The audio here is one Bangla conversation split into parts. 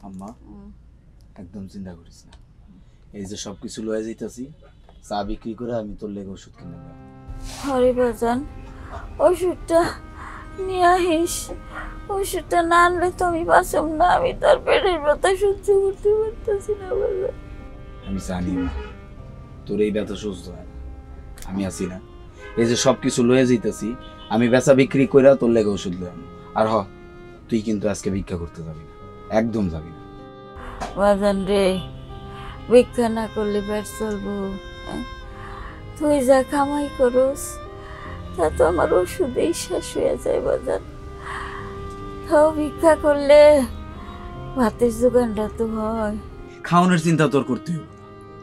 আম্মা একদম চিন্তা করিস না, এই যে সব কিছু লয়ে যাইতাছি চা বিক্রি করে আমি তোর লেগে ওষুধ কিনে দেব। হরি বাজান ওষুধটা নিয়ে আহিস, ওষুধটা না আনলে তো আমি বাঁচাম না, আমি তার পেটের ব্যথা সহ্য করতে পারতেছি না বাজান। আমি জানি না তোর এই ব্যথা সুস্থ হয় না, আমি আছি না। এই যে সব কিছু লয়ে যাইতাছি আমি বেচা বিক্রি করে তোর লেগে ওষুধ লয়ে আনবো। আর তুই কিন্তু আজকে ভিক্ষা করতে যাবি না, একদম যাবি না। বাজান রে, ভিক্ষা না করলে পেট চলবো? তুই যা কামাই করস তা তো আমার ওষুধেই শেষ হয়ে যায় বাজান। তাও ভিক্ষা করলে ভাতের জোগানটা তো হয়। খাওয়ানোর চিন্তা তোর করতে হবে না,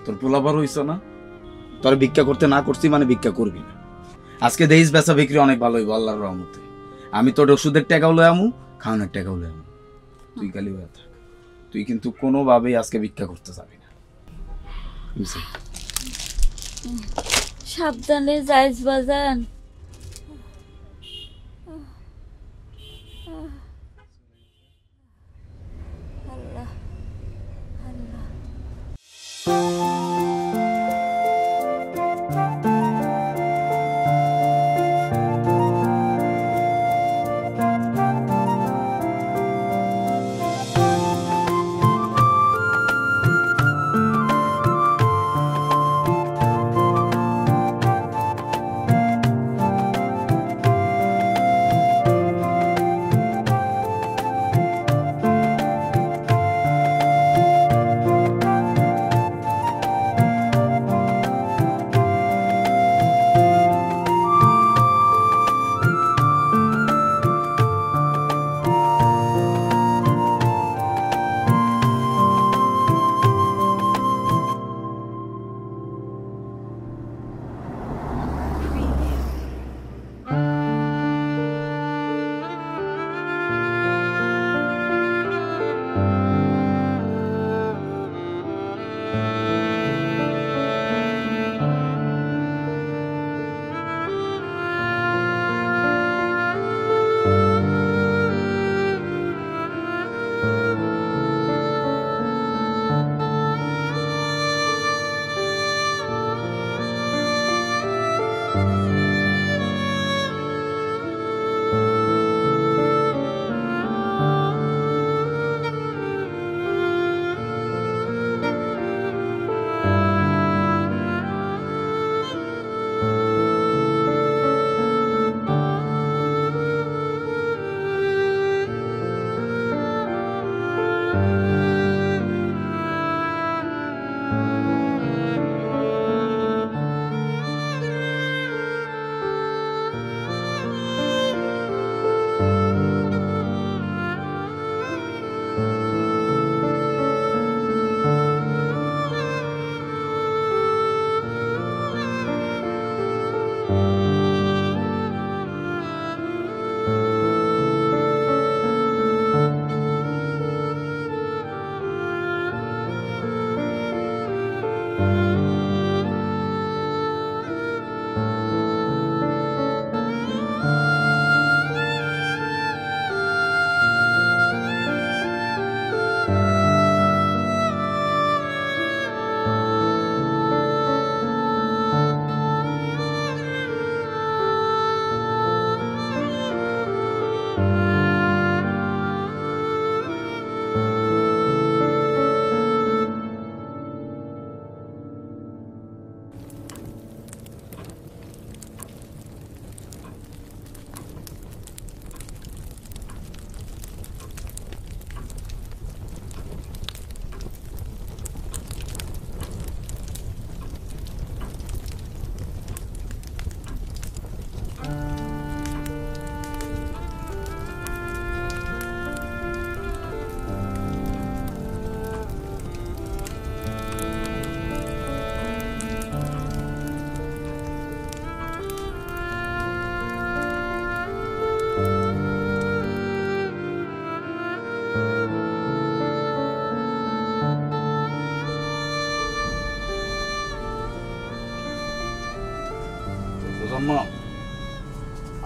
তোর পোলাবার হইছ না, তোর ভিক্ষা করতে না করছি মানে ভিক্ষা করবি না। আজকে দেইস বেচা বিক্রি অনেক ভালো হইব আল্লাহর রহমতে। আমি তোর ওষুধের টাকাও লয়ে আমু, খাওয়ানোর টাকাও লয়ে আমু। তুই খালি হয়ে থাক, তুই কিন্তু কোনোভাবেই আজকে ভিক্ষা করতে যাবি না। সাবধানে যাইস বাজান। আল্লাহ আল্লাহ।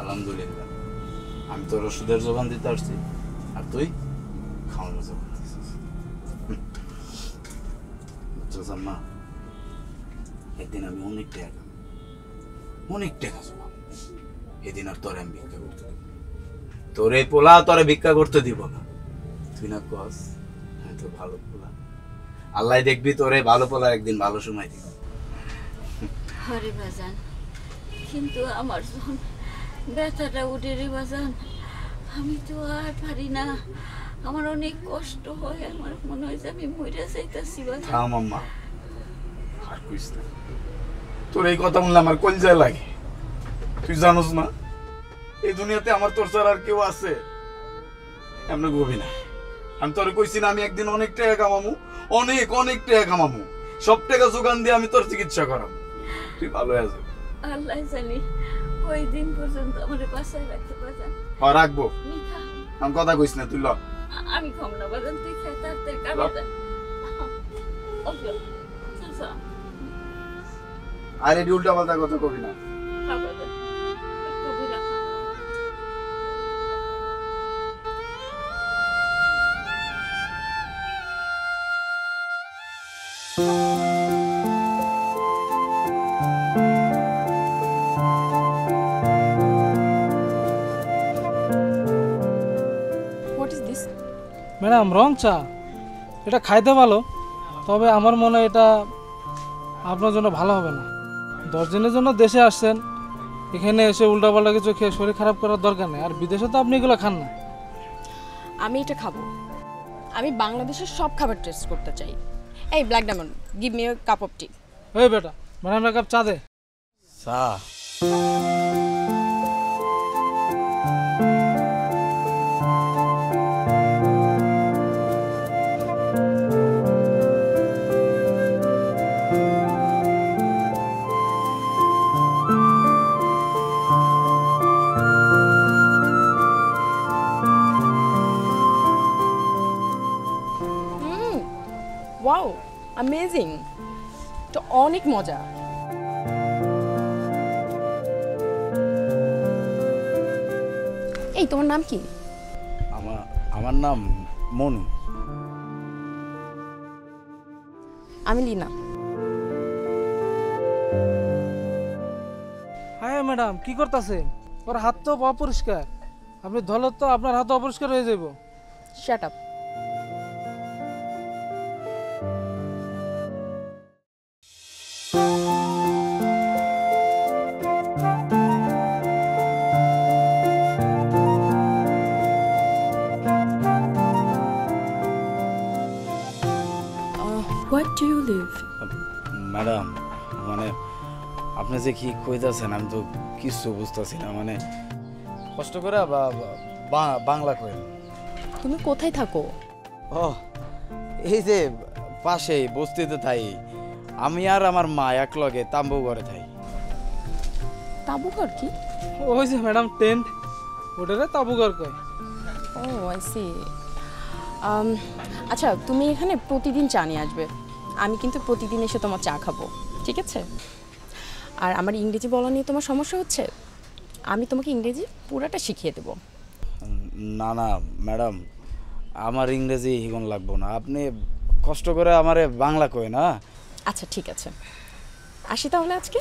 আলহামদুলিল্লাহ আমি তোর ওষুধের যোগান দিতে আসছি আর তুই খাওয়ানোর যোগান দিচ্ছিস। বুঝতেছেন না, একদিন আমি অনেক টাকা জমাবো, এদিন আর তোরে আমি ভিক্ষা করতে দেব, তোরে পোলা তোরে ভিক্ষা করতে দিব না। তুই না কস আমি তো ভালো পোলা, আল্লাহ দেখবি তোরে ভালো পোলা একদিন ভালো সময় দিব। হরে বাজান, কিন্তু আমার যখন ব্যথাটা উঠে রে বাজান, আমি তো আর পারি না, আমার অনেক কষ্ট হয়, আমার মনে হয় যে আমি মরে যাইতাছি বাজান। থাম আম্মা, আর কইস না, তোর এই কথা বললে আমার কলজায় লাগে। তুই জানোস না এই দুনিয়াতে আমার তোর ছাড়া আর কেউ আছে? এমন গবি না, আমি তোরে কইছি না আমি একদিন অনেক টাকা কামামু, অনেক টাকা কামামু, সব টাকা যোগান দিয়ে আমি তোর চিকিৎসা করাম, তুই ভালো হয়ে যাবি। আল্লাহ জানি ওই দিন পর্যন্ত আমার বাসায় রাখতে বাজান। হ্যাঁ রাখবো, মিঠা আমি কথা কইস না, তুই ল। আমি খাম না বাজান, তুই খাই তাড়াতাড়ি কামে যা। ওকে চল আর এটি উল্টা পাল্টা কথা কবি না। খা বাজান, একটু বুঝা খা। What is this? ম্যাডাম রং চা, এটা খাইতে ভালো, তবে আমার মনে হয় এটা আপনার জন্য ভালো হবে না। 10 দিনের জন্য দেশে আসছেন, এখানে এসে উল্টাপাল্টা কিছু খেয়ে শরীর খারাপ করার দরকার নেই। আর বিদেশে তো আপনি এগুলো খান না। আমি এটা খাবো। আমি বাংলাদেশের সব খাবার টেস্ট করতে চাই। এই black diamond, give me a cup of tea. এই বেটা, ম্যাডাম এক কাপ চা দে। চা? ওয়াও, অ্যামেজিং, তো অনেক মজা। এই তোমার নাম কি? আমার নাম মনু। আমি লিনা। হ্যাঁ ম্যাডাম, কি করতেছেন? ওর হাত তো অপরিষ্কার, আপনি ধরলে তো আপনার হাত অপরিষ্কার হয়ে যাব। Shut up. What do you live? Madam, মানে আপনি যে কি কইতাছেন আমি তো কিছু বুঝতেছি না, মানে কষ্ট করে বাংলা কই। তুমি কোথায় থাকো? ও এই যে পাশেই বস্তিতে থাই, আমি আর আমার মা এক লগে তাম্বু ঘরে থাই। তাবুঘর কি? ওই যে ম্যাডাম টেন্ট, ওটারে তাবুঘর কয়। ও আই সি। আচ্ছা, তুমি এখানে প্রতিদিন চা নিয়ে আসবে। আমি কিন্তু প্রতিদিন এসে তোমার চা খাবো, ঠিক আছে? আর আমার ইংরেজি বলা নিয়ে তোমার সমস্যা হচ্ছে, আমি তোমাকে ইংরেজি পুরাটা শিখিয়ে দেবো। না না ম্যাডাম, আমার ইংরেজি হিগন লাগবো না, আপনি কষ্ট করে আমারে বাংলা কই না। আচ্ছা ঠিক আছে, আসি তাহলে আজকে।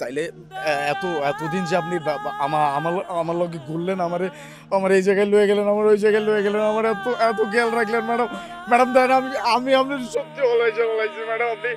তাইলে এতদিন যে আপনি আমার লগে ঘুরলেন, আমার এই জায়গায় লয়ে গেলেন, আমার ওই জায়গায় লয়ে গেলেন, আমার এত খেয়াল রাখলেন ম্যাডাম। ম্যাডাম দেন আমি আপনার সত্যি বলাইছি ম্যাডাম। আপনি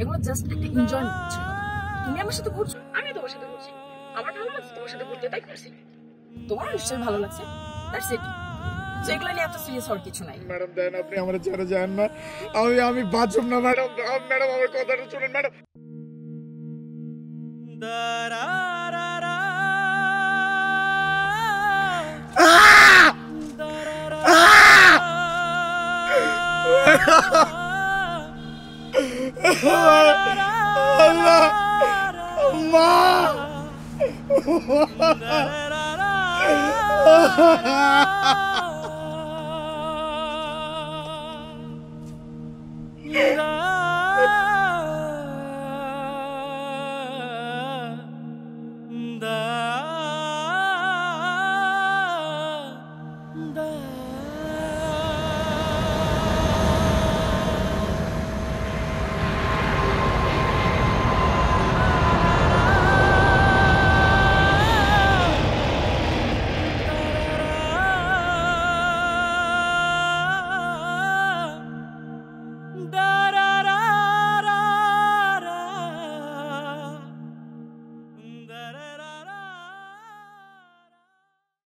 এগুলো জাস্ট একটা এনজয়মেন্ট ছিল। তুমি আমার সাথে ঘুরছো, আমি তোমার সাথে ঘুরছি, আমার ভালো লাগছে তোমার সাথে ঘুরতে, তাই করছি। তোমার নিশ্চয়ই ভালো লাগছে, দ্যাটস ইট। এগুলো নিয়ে এত সিরিয়াস হওয়ার কিছু নাই। ম্যাডাম দেন, আপনি আমার ছেড়ে যান না, আমি বাঁচব না ম্যাডাম। ম্যাডাম আমার কথাটা শুনুন ম্যাডাম। আল্লাহ, মা,